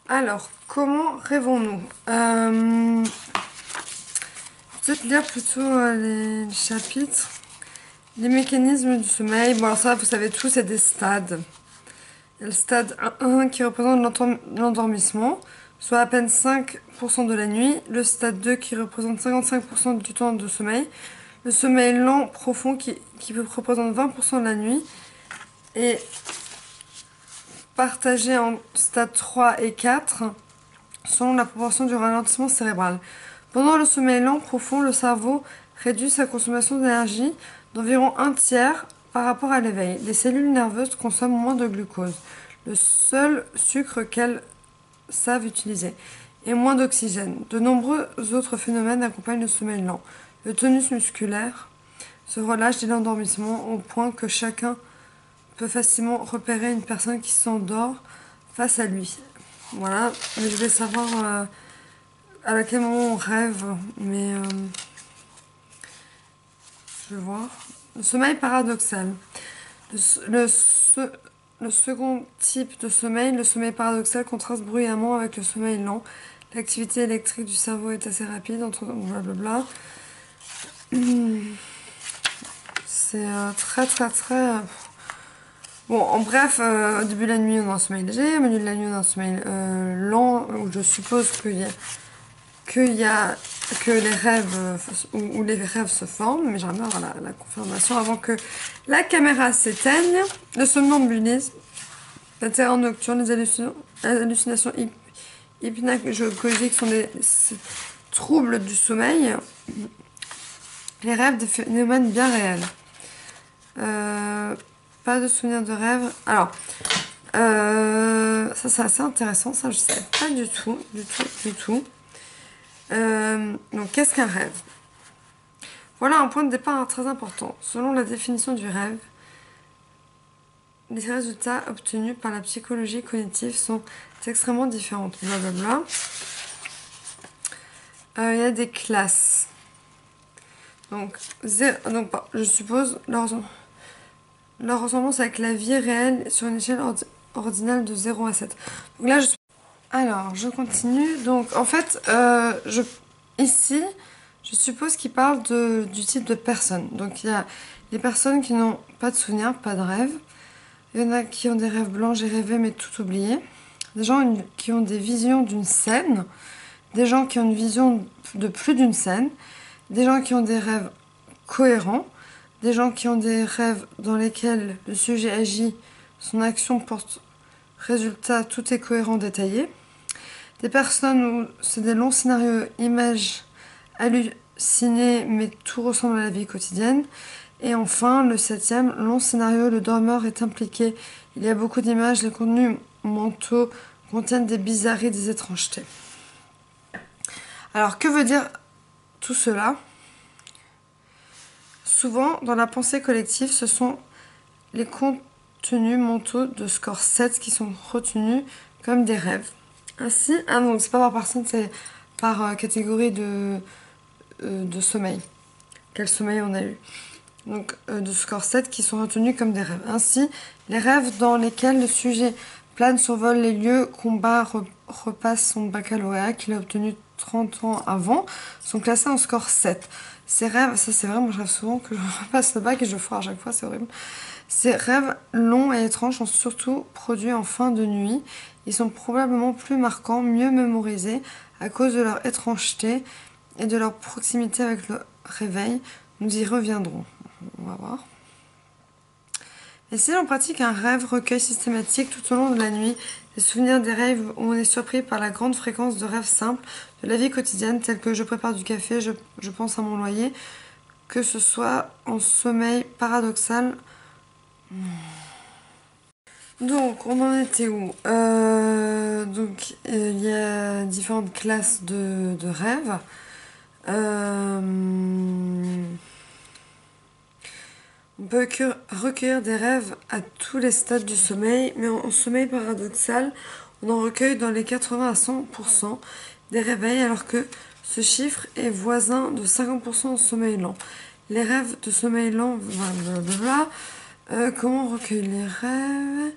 Alors, comment rêvons-nous peut-être lire plutôt les chapitres. Les mécanismes du sommeil. Bon, alors ça, vous savez tout, c'est des stades. Il y a le stade 1 qui représente l'endormissement, soit à peine 5% de la nuit. Le stade 2 qui représente 55% du temps de sommeil. Le sommeil lent, profond, qui représente 20% de la nuit. Et partagé en stade 3 et 4, selon la proportion du ralentissement cérébral. Pendant le sommeil lent profond, le cerveau réduit sa consommation d'énergie d'environ un tiers par rapport à l'éveil. Les cellules nerveuses consomment moins de glucose, le seul sucre qu'elles savent utiliser, et moins d'oxygène. De nombreux autres phénomènes accompagnent le sommeil lent. Le tonus musculaire se relâche dès l'endormissement au point que chacun peut facilement repérer une personne qui s'endort face à lui. Voilà, mais je vais savoir à quel moment on rêve, mais je vais voir. Le sommeil paradoxal. Le, le, le second type de sommeil, le sommeil paradoxal, contraste bruyamment avec le sommeil lent. L'activité électrique du cerveau est assez rapide, entre blablabla. C'est très très très... Bon, en bref, au début de la nuit, on a un sommeil léger, au milieu de la nuit, on a un sommeil lent, où je suppose que les rêves où les rêves se forment, mais j'aimerais avoir la confirmation avant que la caméra s'éteigne. Le somnambulisme, la terreur nocturne, les hallucinations hypnagogiques sont des troubles du sommeil. Les rêves, des phénomènes bien réels. Pas de souvenirs de rêve. Alors, ça c'est assez intéressant, ça je sais pas du tout. Donc, qu'est-ce qu'un rêve? Voilà un point de départ très important. Selon la définition du rêve, les résultats obtenus par la psychologie cognitive sont extrêmement différents. Blablabla. Il y a des classes. Donc, je suppose leur ressemblance avec la vie réelle sur une échelle ordinale de 0 à 7. Donc là, alors, je continue. Donc, en fait, ici, je suppose qu'il parle du type de personne. Donc, il y a les personnes qui n'ont pas de souvenirs, pas de rêves. Il y en a qui ont des rêves blancs, j'ai rêvé, mais tout oublié. Des gens qui ont des visions d'une scène. Des gens qui ont une vision de plus d'une scène. Des gens qui ont des rêves cohérents. Des gens qui ont des rêves dans lesquels le sujet agit, son action porte résultat, tout est cohérent, détaillé. Des personnes où c'est des longs scénarios, images hallucinées, mais tout ressemble à la vie quotidienne. Et enfin, le 7e, long scénario, le dormeur est impliqué. Il y a beaucoup d'images, les contenus mentaux contiennent des bizarreries, des étrangetés. Alors, que veut dire tout cela? Souvent, dans la pensée collective, ce sont les contenus mentaux de score 7 qui sont retenus comme des rêves. Ainsi, donc c'est pas par personne, c'est par catégorie de sommeil. Quel sommeil on a eu. Donc de score 7 qui sont retenus comme des rêves. Ainsi, les rêves dans lesquels le sujet plane, survole les lieux, combat, repasse son baccalauréat qu'il a obtenu 30 ans avant, sont classés en score 7. Ces rêves, ça c'est vrai, moi je rêve souvent que je repasse le bac et je le foire à chaque fois, c'est horrible. Ces rêves longs et étranges sont surtout produits en fin de nuit. Ils sont probablement plus marquants, mieux mémorisés à cause de leur étrangeté et de leur proximité avec le réveil. Nous y reviendrons. On va voir. Et si l'on pratique un rêve recueil systématique tout au long de la nuit, les souvenirs des rêves où on est surpris par la grande fréquence de rêves simples de la vie quotidienne, tels que je prépare du café, je pense à mon loyer, que ce soit en sommeil paradoxal. Donc, on en était où? Donc, il y a différentes classes de rêves. On peut recueillir des rêves à tous les stades du sommeil, mais en sommeil paradoxal, on en recueille dans les 80 à 100% des réveils, alors que ce chiffre est voisin de 50% en sommeil lent. Les rêves de sommeil lent, blablabla. Comment on recueille les rêves?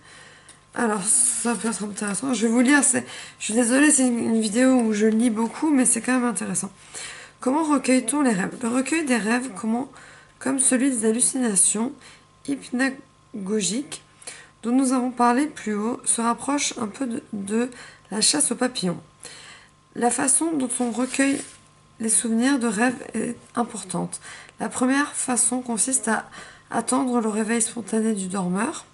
Alors, ça peut être intéressant. Je vais vous lire. Je suis désolée, c'est une vidéo où je lis beaucoup, mais c'est quand même intéressant. Comment recueille-t-on les rêves? Le recueil des rêves, comme celui des hallucinations hypnagogiques dont nous avons parlé plus haut, se rapproche un peu de la chasse aux papillons. La façon dont on recueille les souvenirs de rêves est importante. La première façon consiste à attendre le réveil spontané du dormeur.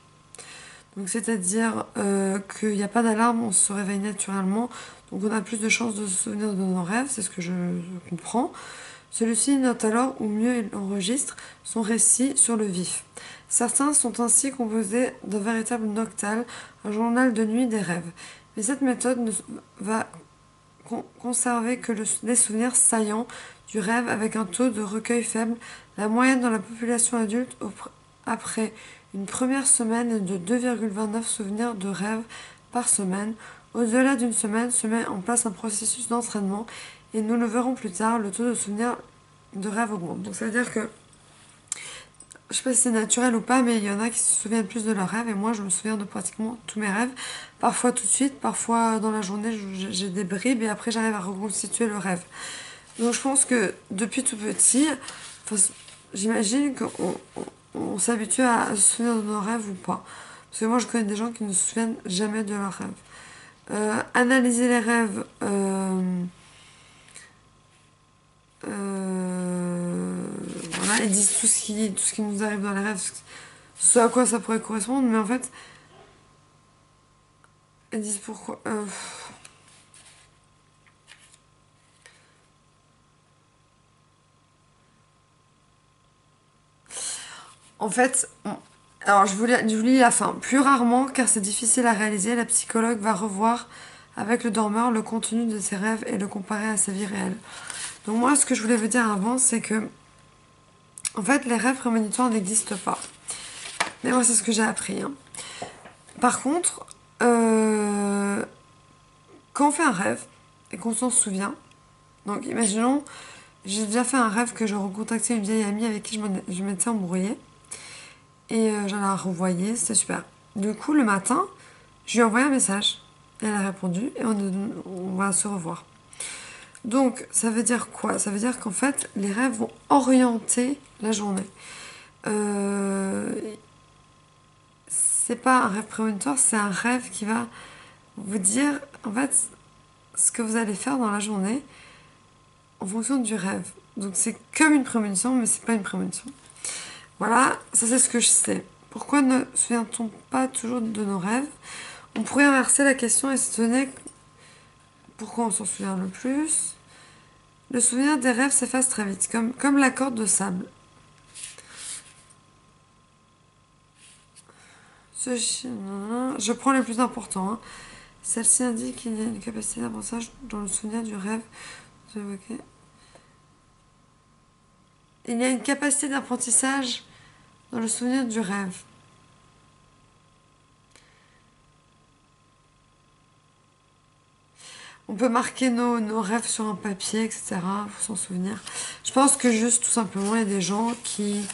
Donc c'est-à-dire qu'il n'y a pas d'alarme, on se réveille naturellement, donc on a plus de chances de se souvenir de nos rêves, c'est ce que je comprends. Celui-ci note alors, ou mieux il enregistre, son récit sur le vif. Certains sont ainsi composés d'un véritable noctal, un journal de nuit des rêves. Mais cette méthode ne va conserver que les souvenirs saillants du rêve avec un taux de recueil faible. La moyenne dans la population adulte après une première semaine est de 2,29 souvenirs de rêve par semaine. Au-delà d'une semaine se met en place un processus d'entraînement et nous le verrons plus tard, le taux de souvenirs de rêve augmente. Donc ça veut dire que, je sais pas si c'est naturel ou pas, mais il y en a qui se souviennent plus de leurs rêves et moi je me souviens de pratiquement tous mes rêves. Parfois tout de suite, parfois dans la journée j'ai des bribes et après j'arrive à reconstituer le rêve. Donc je pense que depuis tout petit, j'imagine qu'on s'habitue à se souvenir de nos rêves ou pas. Parce que moi je connais des gens qui ne se souviennent jamais de leurs rêves. Analyser les rêves. Voilà, ils disent tout ce qui nous arrive dans les rêves, ce à quoi ça pourrait correspondre, mais en fait, ils disent pourquoi. En fait, alors je vous lis la fin. Plus rarement, car c'est difficile à réaliser, la psychologue va revoir avec le dormeur le contenu de ses rêves et le comparer à sa vie réelle. Donc moi, ce que je voulais vous dire avant, c'est que, en fait, les rêves prémonitoires n'existent pas. Mais moi, c'est ce que j'ai appris. Hein. Par contre, quand on fait un rêve et qu'on s'en souvient, donc imaginons, j'ai déjà fait un rêve que je recontactais une vieille amie avec qui je m'étais embrouillée. Et je la revoyais, c'était super. Du coup, le matin, je lui ai envoyé un message. Et elle a répondu et on va se revoir. Donc, ça veut dire quoi? Ça veut dire qu'en fait, les rêves vont orienter la journée. C'est pas un rêve prémonitoire, c'est un rêve qui va vous dire, en fait, ce que vous allez faire dans la journée en fonction du rêve. Donc, c'est comme une prémonition, mais c'est pas une prémonition. Voilà, ça c'est ce que je sais. Pourquoi ne se souvient-on pas toujours de nos rêves? On pourrait inverser la question et se demander pourquoi on s'en souvient le plus. Le souvenir des rêves s'efface très vite, comme la corde de sable. Je prends les plus importants. Hein. Celle-ci indique qu'il y a une capacité d'apprentissage dans le souvenir du rêve. Il y a une capacité d'apprentissage dans le souvenir du rêve. On peut marquer nos rêves sur un papier, etc. Pour s'en souvenir. Je pense que juste, tout simplement, il y a des gens qui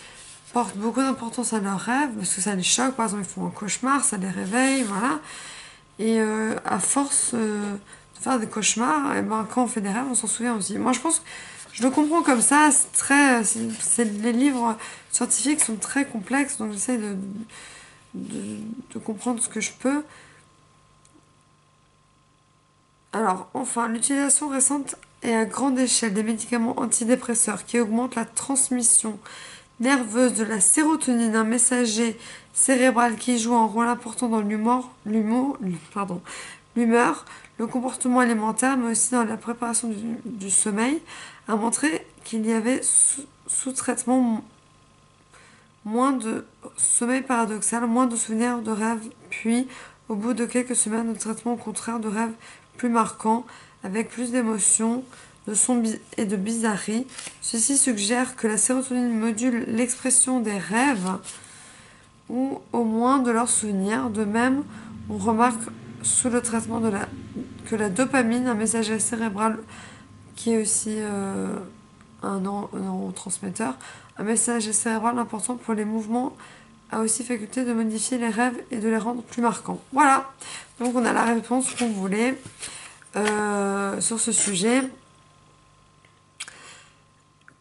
portent beaucoup d'importance à leurs rêves parce que ça les choque. Par exemple, ils font un cauchemar, ça les réveille, voilà. Et à force de faire des cauchemars, et ben, quand on fait des rêves, on s'en souvient aussi. Moi, je pense que je le comprends comme ça. Les livres scientifiques sont très complexes, donc j'essaie de comprendre ce que je peux. Alors, enfin, l'utilisation récente et à grande échelle des médicaments antidépresseurs qui augmentent la transmission nerveuse de la sérotonine, un messager cérébral qui joue un rôle important dans l'humeur, le comportement alimentaire, mais aussi dans la préparation du sommeil, a montré qu'il y avait sous traitement moins de sommeil paradoxal, moins de souvenirs de rêves, puis, au bout de quelques semaines, de traitement au contraire de rêves plus marquants, avec plus d'émotions, de sons et de bizarreries. Ceci suggère que la sérotonine module l'expression des rêves ou au moins de leurs souvenirs. De même, on remarque sous le traitement que la dopamine, un messager cérébral qui est aussi un neurotransmetteur, un messager cérébral important pour les mouvements a aussi faculté de modifier les rêves et de les rendre plus marquants. Voilà, donc on a la réponse qu'on voulait sur ce sujet.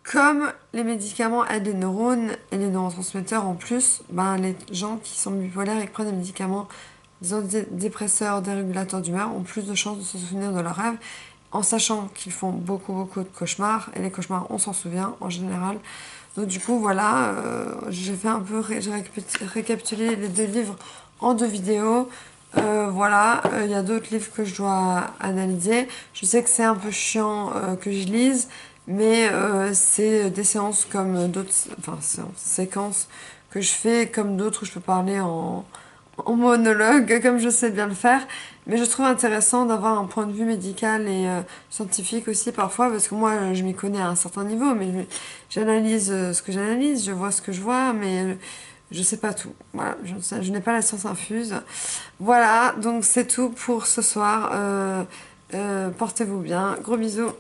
Comme les médicaments aident les neurones et les neurotransmetteurs en plus, ben, les gens qui sont bipolaires et qui prennent des médicaments, des antidépresseurs, des régulateurs d'humeur, ont plus de chances de se souvenir de leurs rêves, en sachant qu'ils font beaucoup de cauchemars, et les cauchemars, on s'en souvient en général. Donc du coup, voilà, j'ai fait un peu, j'ai récapitulé les 2 livres en 2 vidéos. Voilà, il y a d'autres livres que je dois analyser. Je sais que c'est un peu chiant que je lise, mais c'est des séances comme d'autres, enfin séquences que je fais comme d'autres où je peux parler en monologue, comme je sais bien le faire. Mais je trouve intéressant d'avoir un point de vue médical et scientifique aussi parfois, parce que moi je m'y connais à un certain niveau, mais j'analyse ce que j'analyse, je vois ce que je vois, mais je sais pas tout. Voilà, je n'ai pas la science infuse. Voilà, donc c'est tout pour ce soir. Portez-vous bien. Gros bisous.